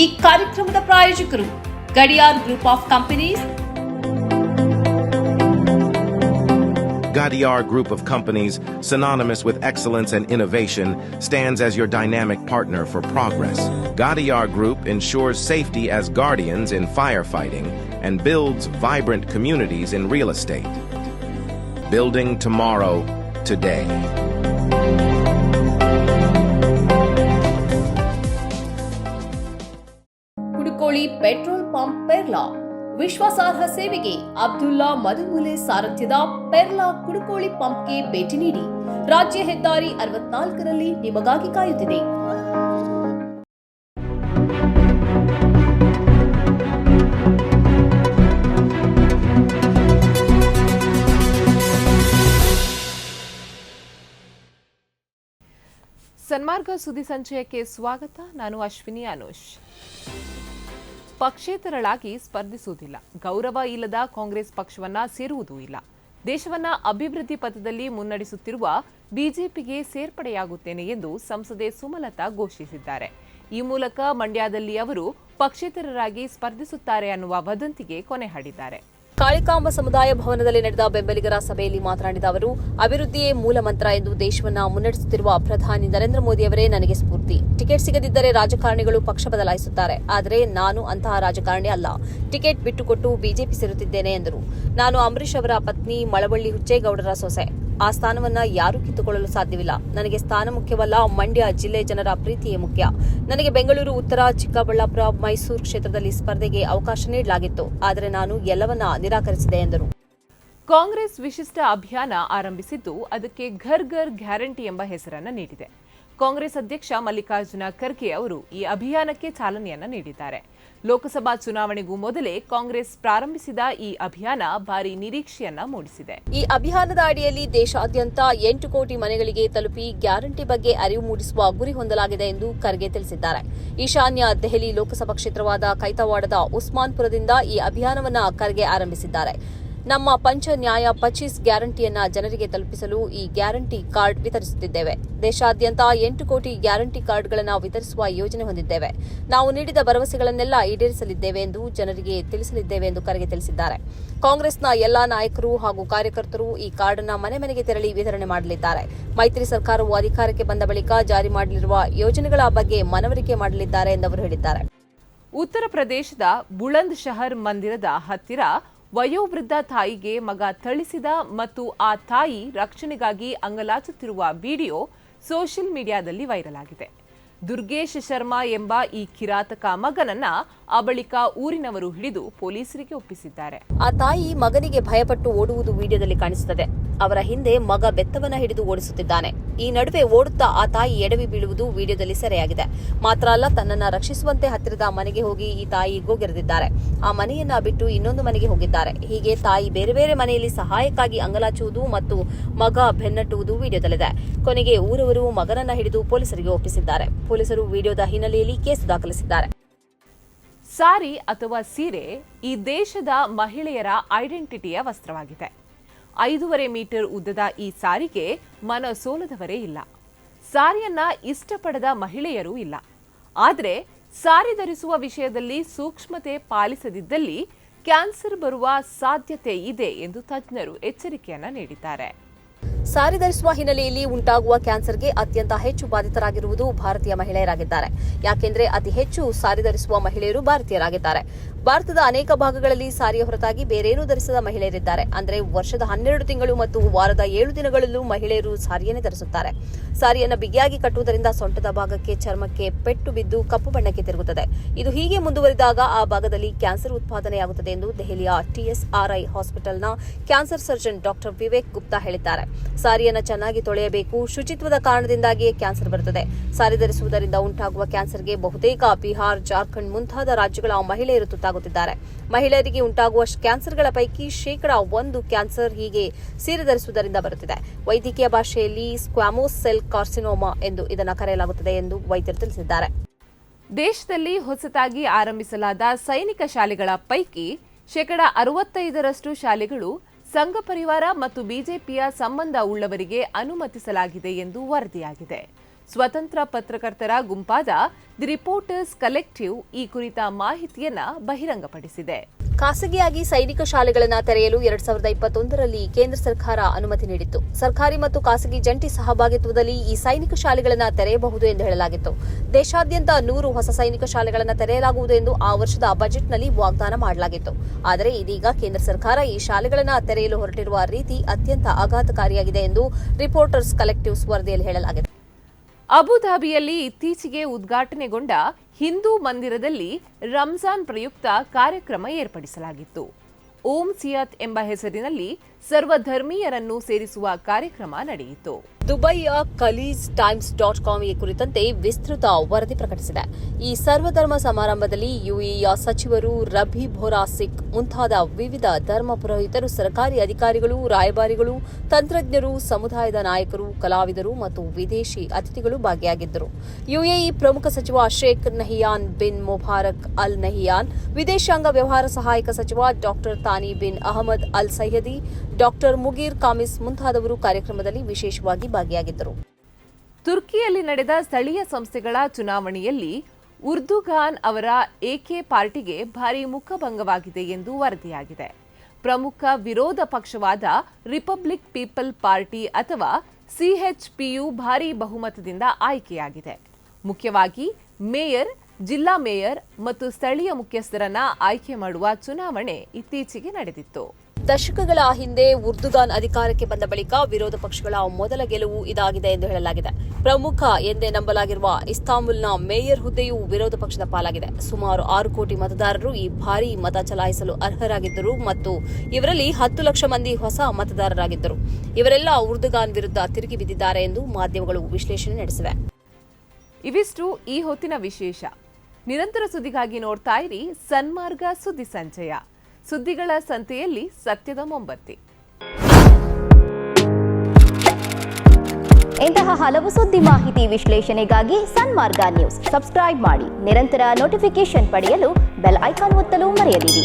ಈ ಕಾರ್ಯಕ್ರಮದ ಪ್ರಾಯೋಜಕರು Gadiyar group of companies. Gadiar Group of Companies, synonymous with excellence and innovation, stands as your dynamic partner for progress. Gadiar Group ensures safety as guardians in firefighting and builds vibrant communities in real estate. Building tomorrow, today. Kudukoli petrol pump Perla ವಿಶ್ವಾಸಾರ್ಹ ಸೇವೆಗೆ ಅಬ್ದುಲ್ಲಾ ಮದುಮುಲೆ ಸಾರಥ್ಯದ ಪೆರ್ಲಾ ಕುಡುಕೋಳಿ ಪಂಪ್ಗೆ ಭೇಟಿ ನೀಡಿ. ರಾಜ್ಯ ಹೆದ್ದಾರಿ 64ರಲ್ಲಿ ನಿಮಗಾಗಿ ಕಾಯುತ್ತಿದೆ. ಸನ್ಮಾರ್ಗ ಸುದ್ದಿ ಸಂಚಯಕ್ಕೆ ಸ್ವಾಗತ. ನಾನು ಅಶ್ವಿನಿ ಅನುಷ್. ಪಕ್ಷೇತರಳಾಗಿ ಸ್ಪರ್ಧಿಸುವುದಿಲ್ಲ, ಗೌರವ ಇಲ್ಲದ ಕಾಂಗ್ರೆಸ್ ಪಕ್ಷವನ್ನ ಸೇರುವುದೂ ಇಲ್ಲ, ದೇಶವನ್ನ ಅಭಿವೃದ್ಧಿ ಪಥದಲ್ಲಿ ಮುನ್ನಡೆಸುತ್ತಿರುವ ಬಿಜೆಪಿಗೆ ಸೇರ್ಪಡೆಯಾಗುತ್ತೇನೆ ಎಂದು ಸಂಸದೆ ಸುಮಲತಾ ಘೋಷಿಸಿದ್ದಾರೆ. ಈ ಮೂಲಕ ಮಂಡ್ಯದಲ್ಲಿ ಅವರು ಪಕ್ಷೇತರರಾಗಿ ಸ್ಪರ್ಧಿಸುತ್ತಾರೆ ಅನ್ನುವ ವದಂತಿಗೆ ಕೊನೆ ಹಾಡಿದ್ದಾರೆ. ಕಾಳಿಕಾಂಬ ಸಮುದಾಯ ಭವನದಲ್ಲಿ ನಡೆದ ಬೆಂಬಲಿಗರ ಸಭೆಯಲ್ಲಿ ಮಾತನಾಡಿದ ಅವರು, ಅಭಿವೃದ್ಧಿಯೇ ಮೂಲ ಮಂತ್ರ ಎಂದು ದೇಶವನ್ನ ಮುನ್ನಡೆಸುತ್ತಿರುವ ಪ್ರಧಾನಿ ನರೇಂದ್ರ ಮೋದಿಯವರೇ ನನಗೆ ಸ್ಫೂರ್ತಿ. ಟಿಕೆಟ್ ಸಿಗದಿದ್ದರೆ ರಾಜಕಾರಣಿಗಳು ಪಕ್ಷ ಬದಲಾಯಿಸುತ್ತಾರೆ, ಆದರೆ ನಾನು ಅಂತಹ ರಾಜಕಾರಣಿ ಅಲ್ಲ. ಟಿಕೆಟ್ ಬಿಟ್ಟುಕೊಟ್ಟು ಬಿಜೆಪಿ ಸೇರುತ್ತಿದ್ದೇನೆ ಎಂದರು. ನಾನು ಅಂಬರೀಶ್ ಅವರ ಪತ್ನಿ ಮಳವಳ್ಳಿ ಹುಚ್ಚೇಗೌಡರ ಸೊಸೆ. ಆ ಸ್ಥಾನವನ್ನ ಯಾರೂ ಕಿತ್ತುಕೊಳ್ಳಲು ಸಾಧ್ಯವಿಲ್ಲ. ನನಗೆ ಸ್ಥಾನ ಮುಖ್ಯವಲ್ಲ, ಮಂಡ್ಯ ಜಿಲ್ಲೆ ಜನರ ಪ್ರೀತಿಯೇ ಮುಖ್ಯ. ನನಗೆ ಬೆಂಗಳೂರು ಉತ್ತರ, ಚಿಕ್ಕಬಳ್ಳಾಪುರ, ಮೈಸೂರು ಕ್ಷೇತ್ರದಲ್ಲಿ ಸ್ಪರ್ಧೆಗೆ ಅವಕಾಶ ನೀಡಲಾಗಿತ್ತು, ಆದರೆ ನಾನು ಎಲ್ಲವನ್ನ ನಿರಾಕರಿಸಿದೆ ಎಂದರು. ಕಾಂಗ್ರೆಸ್ ವಿಶಿಷ್ಟ ಅಭಿಯಾನ ಆರಂಭಿಸಿದ್ದು ಅದಕ್ಕೆ ಘರ್ ಘರ್ ಗ್ಯಾರಂಟಿ ಎಂಬ ಹೆಸರನ್ನು ನೀಡಿದೆ. ಕಾಂಗ್ರೆಸ್ ಅಧ್ಯಕ್ಷ ಮಲ್ಲಿಕಾರ್ಜುನ ಖರ್ಗೆ ಅವರು ಈ ಅಭಿಯಾನಕ್ಕೆ ಚಾಲನೆಯನ್ನ ನೀಡಿದ್ದಾರೆ. ಲೋಕಸಭಾ ಚುನಾವಣೆಗೂ ಮೊದಲೇ ಕಾಂಗ್ರೆಸ್ ಪ್ರಾರಂಭಿಸಿದ ಈ ಅಭಿಯಾನ ಭಾರಿ ನಿರೀಕ್ಷೆಯನ್ನ ಮೂಡಿಸಿದೆ. ಈ ಅಭಿಯಾನದ ಅಡಿಯಲ್ಲಿ ದೇಶಾದ್ಯಂತ 8 ಕೋಟಿ ಮನೆಗಳಿಗೆ ತಲುಪಿ ಗ್ಯಾರಂಟಿ ಬಗ್ಗೆ ಅರಿವು ಮೂಡಿಸುವ ಗುರಿ ಹೊಂದಲಾಗಿದೆ ಎಂದು ಖರ್ಗೆ ತಿಳಿಸಿದ್ದಾರೆ. ಈಶಾನ್ಯ ದೆಹಲಿ ಲೋಕಸಭಾ ಕ್ಷೇತ್ರವಾದ ಕೈತವಾಡದ ಉಸ್ಮಾನ್ಪುರದಿಂದ ಈ ಅಭಿಯಾನವನ್ನು ಖರ್ಗೆ ಆರಂಭಿಸಿದ್ದಾರೆ. ನಮ್ಮ ಪಂಚ ನ್ಯಾಯ 25 ಗ್ಯಾರಂಟಿಯನ್ನ ಜನರಿಗೆ ತಲುಪಿಸಲು ಈ ಗ್ಯಾರಂಟಿ ಕಾರ್ಡ್ ವಿತರಿಸುತ್ತಿದ್ದೇವೆ. ದೇಶಾದ್ಯಂತ 8 ಕೋಟಿ ಗ್ಯಾರಂಟಿ ಕಾರ್ಡ್ಗಳನ್ನು ವಿತರಿಸುವ ಯೋಜನೆ ಹೊಂದಿದ್ದೇವೆ. ನಾವು ನೀಡಿದ ಭರವಸೆಗಳನ್ನೆಲ್ಲ ಈಡೇರಿಸಲಿದ್ದೇವೆ ಎಂದು ಜನರಿಗೆ ತಿಳಿಸಲಿದ್ದೇವೆ ಎಂದು ಖರ್ಗೆ ತಿಳಿಸಿದ್ದಾರೆ. ಕಾಂಗ್ರೆಸ್ನ ಎಲ್ಲಾ ನಾಯಕರು ಹಾಗೂ ಕಾರ್ಯಕರ್ತರು ಈ ಕಾರ್ಡ್ ಅನ್ನು ಮನೆ ಮನೆಗೆ ತೆರಳಿ ವಿತರಣೆ ಮಾಡಲಿದ್ದಾರೆ. ಮೈತ್ರಿ ಸರ್ಕಾರವು ಅಧಿಕಾರಕ್ಕೆ ಬಂದ ಬಳಿಕ ಜಾರಿ ಮಾಡಲಿರುವ ಯೋಜನೆಗಳ ಬಗ್ಗೆ ಮನವರಿಕೆ ಮಾಡಲಿದ್ದಾರೆ ಎಂದು ಅವರು ಹೇಳಿದ್ದಾರೆ. ಉತ್ತರ ಪ್ರದೇಶದ ಬುಲಂದ್ ಶಹರ್ ಮಂದಿರದ ಹತ್ತಿರ ವಯೋವೃದ್ಧ ತಾಯಿಗೆ ಮಗ ಥಳಿಸಿದ ಮತ್ತು ಆ ತಾಯಿ ರಕ್ಷಣೆಗಾಗಿ ಅಂಗಲಾಚುತ್ತಿರುವ ವಿಡಿಯೋ ಸೋಷಿಯಲ್ ಮೀಡಿಯಾದಲ್ಲಿ ವೈರಲ್ ಆಗಿದೆ. ದುರ್ಗೇಶ್ ಶರ್ಮಾ ಎಂಬ ಈ ಕಿರಾತಕ ಮಗನನ್ನ ಆ ಬಳಿಕ ಊರಿನವರು ಹಿಡಿದು ಪೊಲೀಸರಿಗೆ ಒಪ್ಪಿಸಿದ್ದಾರೆ. ಆ ತಾಯಿ ಮಗನಿಗೆ ಭಯಪಟ್ಟು ಓಡುವುದು ವಿಡಿಯೋದಲ್ಲಿ ಕಾಣಿಸುತ್ತದೆ. ಅವರ ಹಿಂದೆ ಮಗ ಬೆತ್ತವನ್ನ ಹಿಡಿದು ಓಡಿಸುತ್ತಿದ್ದಾನೆ. ಈ ನಡುವೆ ಓಡುತ್ತಾ ಆ ತಾಯಿ ಎಡವಿ ಬೀಳುವುದು ವಿಡಿಯೋದಲ್ಲಿ ಸೆರೆಯಾಗಿದೆ. ಮಾತ್ರ ಅಲ್ಲ, ತನ್ನನ್ನ ರಕ್ಷಿಸುವಂತೆ ಹತ್ತಿರದ ಮನೆಗೆ ಹೋಗಿ ಈ ತಾಯಿ ಗೋಗೆರೆದಿದ್ದಾರೆ. ಆ ಮನೆಯನ್ನ ಬಿಟ್ಟು ಇನ್ನೊಂದು ಮನೆಗೆ ಹೋಗಿದ್ದಾರೆ. ಹೀಗೆ ತಾಯಿ ಬೇರೆ ಬೇರೆ ಮನೆಯಲ್ಲಿ ಸಹಾಯಕ್ಕಾಗಿ ಅಂಗಲಾಚುವುದು ಮತ್ತು ಮಗ ಬೆನ್ನಟ್ಟುವುದು ವಿಡಿಯೋದಲ್ಲಿದೆ. ಕೊನೆಗೆ ಊರವರು ಮಗನನ್ನ ಹಿಡಿದು ಪೊಲೀಸರಿಗೆ ಒಪ್ಪಿಸಿದ್ದಾರೆ. ಪೊಲೀಸರು ವಿಡಿಯೋದ ಹಿನ್ನೆಲೆಯಲ್ಲಿ ಕೇಸ್ ದಾಖಲಿಸಿದ್ದಾರೆ. ಸಾರಿ ಅಥವಾ ಸೀರೆ ಈ ದೇಶದ ಮಹಿಳೆಯರ ಐಡೆಂಟಿಟಿಯ ವಸ್ತ್ರವಾಗಿದೆ. 5.5 ಮೀಟರ್ ಉದ್ದದ ಈ ಸಾರಿಗೆ ಮನಸೋಲದವರೇ ಇಲ್ಲ. ಸಾರಿಯನ್ನ ಇಷ್ಟಪಡದ ಮಹಿಳೆಯರೂ ಇಲ್ಲ. ಆದರೆ ಸಾರಿ ಧರಿಸುವ ವಿಷಯದಲ್ಲಿ ಸೂಕ್ಷ್ಮತೆ ಪಾಲಿಸದಿದ್ದಲ್ಲಿ ಕ್ಯಾನ್ಸರ್ ಬರುವ ಸಾಧ್ಯತೆ ಇದೆ ಎಂದು ತಜ್ಞರು ಎಚ್ಚರಿಕೆಯನ್ನ ನೀಡಿದ್ದಾರೆ. ಸಾರಿ ಧರಿಸುವ ಹಿನ್ನೆಲೆಯಲ್ಲಿ ಉಂಟಾಗುವ ಕ್ಯಾನ್ಸರ್ಗೆ ಅತ್ಯಂತ ಹೆಚ್ಚು ಬಾಧಿತರಾಗಿರುವುದು ಭಾರತೀಯ ಮಹಿಳೆಯರಾಗಿದ್ದಾರೆ. ಯಾಕೆಂದ್ರೆ ಅತಿ ಹೆಚ್ಚು ಸಾರಿ ಧರಿಸುವ ಮಹಿಳೆಯರು ಭಾರತೀಯರಾಗಿದ್ದಾರೆ. ಭಾರತದ ಅನೇಕ ಭಾಗಗಳಲ್ಲಿ ಸಾರಿಯ ಹೊರತಾಗಿ ಬೇರೇನೂ ಧರಿಸದ ಮಹಿಳೆಯರಿದ್ದಾರೆ. ಅಂದರೆ ವರ್ಷದ 12 ತಿಂಗಳು ಮತ್ತು ವಾರದ 7 ದಿನಗಳಲ್ಲೂ ಮಹಿಳೆಯರು ಸಾರಿಯನ್ನೇ ಧರಿಸುತ್ತಾರೆ. ಸಾರಿಯನ್ನು ಬಿಗಿಯಾಗಿ ಕಟ್ಟುವುದರಿಂದ ಸೊಂಟದ ಭಾಗಕ್ಕೆ, ಚರ್ಮಕ್ಕೆ ಪೆಟ್ಟು ಬಿದ್ದು ಕಪ್ಪು ಬಣ್ಣಕ್ಕೆ ತಿರುಗುತ್ತದೆ. ಇದು ಹೀಗೆ ಮುಂದುವರಿದಾಗ ಆ ಭಾಗದಲ್ಲಿ ಕ್ಯಾನ್ಸರ್ ಉತ್ಪಾದನೆಯಾಗುತ್ತದೆ ಎಂದು ದೆಹಲಿಯ TSRI ಹಾಸ್ಪಿಟಲ್ನ cancer surgeon doctor Vivek Gupta ಹೇಳಿದ್ದಾರೆ. ಸಾರಿಯನ್ನು ಚೆನ್ನಾಗಿ ತೊಳೆಯಬೇಕು. ಶುಚಿತ್ವದ ಕಾರಣದಿಂದಾಗಿಯೇ ಕ್ಯಾನ್ಸರ್ ಬರುತ್ತದೆ. ಸಾರಿ ಧರಿಸುವುದರಿಂದ ಉಂಟಾಗುವ ಕ್ಯಾನ್ಸರ್ಗೆ ಬಹುತೇಕ ಬಿಹಾರ್, ಜಾರ್ಖಂಡ್ ಮುಂತಾದ ರಾಜ್ಯಗಳ ಮಹಿಳೆಯರು ತುತ್ತಾಗುತ್ತಿದ್ದಾರೆ. ಮಹಿಳೆಯರಿಗೆ ಉಂಟಾಗುವ ಕ್ಯಾನ್ಸರ್ಗಳ ಪೈಕಿ 1% ಕ್ಯಾನ್ಸರ್ ಹೀಗೆ ಸೀರೆ ಧರಿಸುವುದರಿಂದ ಬರುತ್ತಿದೆ. ವೈದ್ಯಕೀಯ ಭಾಷೆಯಲ್ಲಿ ಸ್ಕ್ವಾಮೋಸ್ ಸೆಲ್ ಕಾರ್ಸಿನೋಮಾ ಎಂದು ಇದನ್ನು ಕರೆಯಲಾಗುತ್ತದೆ ಎಂದು ವೈದ್ಯರು ತಿಳಿಸಿದ್ದಾರೆ. ದೇಶದಲ್ಲಿ ಹೊಸತಾಗಿ ಆರಂಭಿಸಲಾದ ಸೈನಿಕ ಶಾಲೆಗಳ ಪೈಕಿ 65% ಶಾಲೆಗಳು ಸಂಘ ಪರಿವಾರ ಮತ್ತು ಬಿಜೆಪಿಯ ಸಂಬಂಧ ಉಳ್ಳವರಿಗೆ ಅನುಮತಿಸಲಾಗಿದೆ ಎಂದು ವರದಿಯಾಗಿದೆ. ಸ್ವತಂತ್ರ ಪತ್ರಕರ್ತರ ಗುಂಪಾದ ದಿ ರಿಪೋರ್ಟರ್ಸ್ ಕಲೆಕ್ಟಿವ್ ಈ ಕುರಿತ ಮಾಹಿತಿಯನ್ನ ಬಹಿರಂಗಪಡಿಸಿದೆ. ಖಾಸಗಿಯಾಗಿ ಸೈನಿಕ ಶಾಲೆಗಳನ್ನು ತೆರೆಯಲು 2021ರಲ್ಲಿ ಕೇಂದ್ರ ಸರ್ಕಾರ ಅನುಮತಿ ನೀಡಿತ್ತು. ಸರ್ಕಾರಿ ಮತ್ತು ಖಾಸಗಿ ಜಂಟಿ ಸಹಭಾಗಿತ್ವದಲ್ಲಿ ಈ ಸೈನಿಕ ಶಾಲೆಗಳನ್ನು ತೆರೆಯಬಹುದು ಎಂದು ಹೇಳಲಾಗಿತ್ತು. ದೇಶಾದ್ಯಂತ 100 ಹೊಸ ಸೈನಿಕ ಶಾಲೆಗಳನ್ನು ತೆರೆಯಲಾಗುವುದು ಎಂದು ಆ ವರ್ಷದ ಬಜೆಟ್ನಲ್ಲಿ ವಾಗ್ದಾನ ಮಾಡಲಾಗಿತ್ತು. ಆದರೆ ಇದೀಗ ಕೇಂದ್ರ ಸರ್ಕಾರ ಈ ಶಾಲೆಗಳನ್ನು ತೆರೆಯಲು ಹೊರಟಿರುವ ರೀತಿ ಅತ್ಯಂತ ಆಘಾತಕಾರಿಯಾಗಿದೆ ಎಂದು ರಿಪೋರ್ಟರ್ಸ್ ಕಲೆಕ್ಟಿವ್ ವರದಿಯಲ್ಲಿ ಹೇಳಲಾಗಿದೆ. ಅಬುಧಾಬಿಯಲ್ಲಿ ಇತ್ತೀಚೆಗೆ ಉದ್ಘಾಟನೆಗೊಂಡ ಹಿಂದೂ ಮಂದಿರದಲ್ಲಿ ರಂಜಾನ್ ಪ್ರಯುಕ್ತ ಕಾರ್ಯಕ್ರಮ ಏರ್ಪಡಿಸಲಾಗಿತ್ತು. ಓಂ ಸಿಯಾತ್ ಎಂಬ ಹೆಸರಿನಲ್ಲಿ ಸರ್ವಧರ್ಮೀಯರನ್ನು ಸೇರಿಸುವ ಕಾರ್ಯಕ್ರಮ ನಡೆಯಿತು. ದುಬೈಯ ಖಲೀಜ್ ಟೈಮ್ಸ್.com ಈ ಕುರಿತಂತೆ ವಿಸ್ತೃತ ವರದಿ ಪ್ರಕಟಿಸಿದೆ. ಈ ಸರ್ವಧರ್ಮ ಸಮಾರಂಭದಲ್ಲಿ ಯುಎಇಯ ಸಚಿವರು ರಬಿ ಬೋರಾ ಸಿಖ್ ಮುಂತಾದ ವಿವಿಧ ಧರ್ಮ ಪುರೋಹಿತರು, ಸರ್ಕಾರಿ ಅಧಿಕಾರಿಗಳು, ರಾಯಭಾರಿಗಳು, ತಂತ್ರಜ್ಞರು, ಸಮುದಾಯದ ನಾಯಕರು, ಕಲಾವಿದರು ಮತ್ತು ವಿದೇಶಿ ಅತಿಥಿಗಳು ಭಾಗಿಯಾಗಿದ್ದರು. ಯುಎಇ ಪ್ರಮುಖ ಸಚಿವ ಶೇಖ್ ನಹಿಯಾನ್ ಬಿನ್ ಮುಬಾರಕ್ ಅಲ್ ನಹಿಯಾನ್, ವಿದೇಶಾಂಗ ವ್ಯವಹಾರ ಸಹಾಯಕ ಸಚಿವ ಡಾಕ್ಟರ್ ತಾನಿ ಬಿನ್ ಅಹಮದ್ ಅಲ್ ಸೈಯದಿ, ಡಾಕ್ಟರ್ ಮುಗೀರ್ ಕಾಮಿಸ್ ಮುಂತಾದವರು ಕಾರ್ಯಕ್ರಮದಲ್ಲಿ ವಿಶೇಷವಾಗಿ ಭಾಗಿಯಾಗಿದ್ದರು. ತುರ್ಕಿಯಲ್ಲಿ ನಡೆದ ಸ್ಥಳೀಯ ಸಂಸ್ಥೆಗಳ ಚುನಾವಣೆಯಲ್ಲಿ ಉರ್ದುಗಾನ್ ಅವರ ಎಕೆ ಪಾರ್ಟಿಗೆ ಭಾರೀ ಮುಖಭಂಗವಾಗಿದೆ ಎಂದು ವರದಿಯಾಗಿದೆ. ಪ್ರಮುಖ ವಿರೋಧ ಪಕ್ಷವಾದ ರಿಪಬ್ಲಿಕ್ ಪೀಪಲ್ ಪಾರ್ಟಿ ಅಥವಾ ಸಿಎಚ್ಪಿಯು ಭಾರೀ ಬಹುಮತದಿಂದ ಆಯ್ಕೆಯಾಗಿದೆ. ಮುಖ್ಯವಾಗಿ ಮೇಯರ್, ಜಿಲ್ಲಾ ಮೇಯರ್ ಮತ್ತು ಸ್ಥಳೀಯ ಮುಖ್ಯಸ್ಥರನ್ನ ಆಯ್ಕೆ ಮಾಡುವ ಚುನಾವಣೆ ಇತ್ತೀಚೆಗೆ ನಡೆದಿತ್ತು. ದಶಕಗಳ ಹಿಂದೆ ಉರ್ದುಗಾನ್ ಅಧಿಕಾರಕ್ಕೆ ಬಂದ ಬಳಿಕ ವಿರೋಧ ಪಕ್ಷಗಳ ಮೊದಲ ಗೆಲುವು ಇದಾಗಿದೆ ಎಂದು ಹೇಳಲಾಗಿದೆ. ಪ್ರಮುಖ ಎಂದೇ ನಂಬಲಾಗಿರುವ ಇಸ್ತಾಂಬುಲ್ನ ಮೇಯರ್ ಹುದ್ದೆಯು ವಿರೋಧ ಪಕ್ಷದ ಪಾಲಾಗಿದೆ. ಸುಮಾರು 6 ಕೋಟಿ ಮತದಾರರು ಈ ಬಾರಿ ಮತ ಚಲಾಯಿಸಲು ಅರ್ಹರಾಗಿದ್ದರು ಮತ್ತು ಇವರಲ್ಲಿ 10 ಲಕ್ಷ ಮಂದಿ ಹೊಸ ಮತದಾರರಾಗಿದ್ದರು. ಇವರೆಲ್ಲ ಉರ್ದುಗಾನ್ ವಿರುದ್ಧ ತಿರುಗಿ ಬಿದ್ದಿದ್ದಾರೆ ಎಂದು ಮಾಧ್ಯಮಗಳು ವಿಶ್ಲೇಷಣೆ ನಡೆಸಿವೆ. ಇವಿಷ್ಟು ಈ ಹೊತ್ತಿನ ವಿಶೇಷ. ನಿರಂತರ ಸುದ್ದಿಗಾಗಿ ನೋಡ್ತಾ ಇರಿ ಸನ್ಮಾರ್ಗ ಸುದ್ದಿ ಸಂಚಯ. ಸುದ್ದಿಗಳ ಸಂತೆಯಲ್ಲಿ ಸತ್ಯದ ಮೊಂಬತ್ತಿ. ಇಂತಹ ಹಲವು ಸುದ್ದಿ ಮಾಹಿತಿ ವಿಶ್ಲೇಷಣೆಗಾಗಿ ಸನ್ಮಾರ್ಗ ನ್ಯೂಸ್ ಸಬ್ಸ್ಕ್ರೈಬ್ ಮಾಡಿ. ನಿರಂತರ ನೋಟಿಫಿಕೇಶನ್ ಪಡೆಯಲು ಬೆಲ್ ಐಕಾನ್ ಒತ್ತಲು ಮರೆಯದಿರಿ.